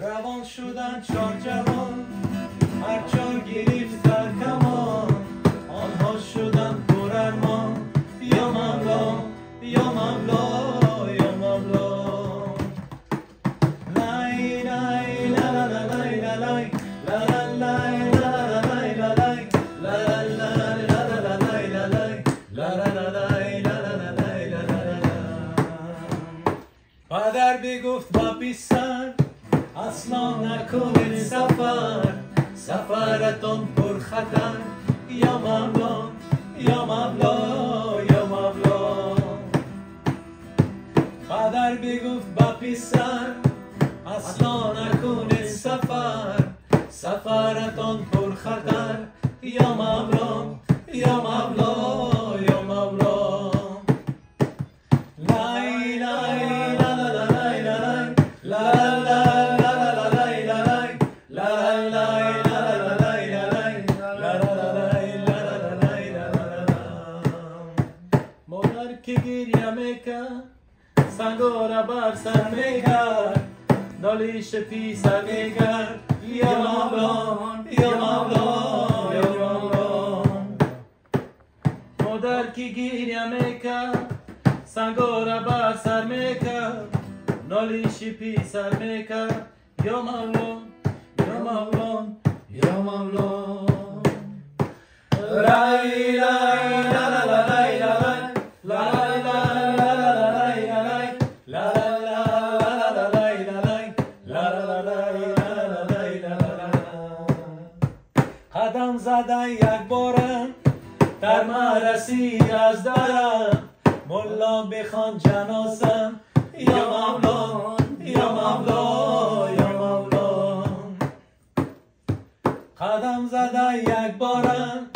روان شدن چار جوان، هر چار گرفت در کمان، آنها شدن پر ارمان. یا مولا یا مولا یا مولا. لای لای لا لا لا لای لا لای لا لا لای لا لا لای لا لای لا لا لا لا لای لا لای لا لا لای لا لا لای لا لا. پدر بگفت با پسر اصلا نکنید سفر، سفرتون پر خطر. یا مولا یا مولا یا مولا. پدر بگفت با پسر اصلا نکنید سفر، سفرتون پر خطر. یا مولا یا مولا یا مولا. لای لای لا لا لا لای لا لا که گریه میکرد سنگارا بر سر میکرد، نالیش پیسر میکرد. یا مولا یا مولا یا مولا. مادر که گریه میکرد سنگارا بر سر میکرد، نالیش پیسر میکرد. یا مولا یا مولا یا مولا. لای لای لا لا لا لای لا قدم زدن یک بارم در ما رسید از درم، ملا بخوان جنازم. یا مولا یا مولا یا مولا. قدم زدن یک بارم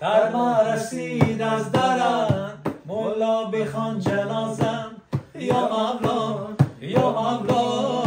در ما رسید از درم، ملا بخوان جنازم. یا مولا یا مولا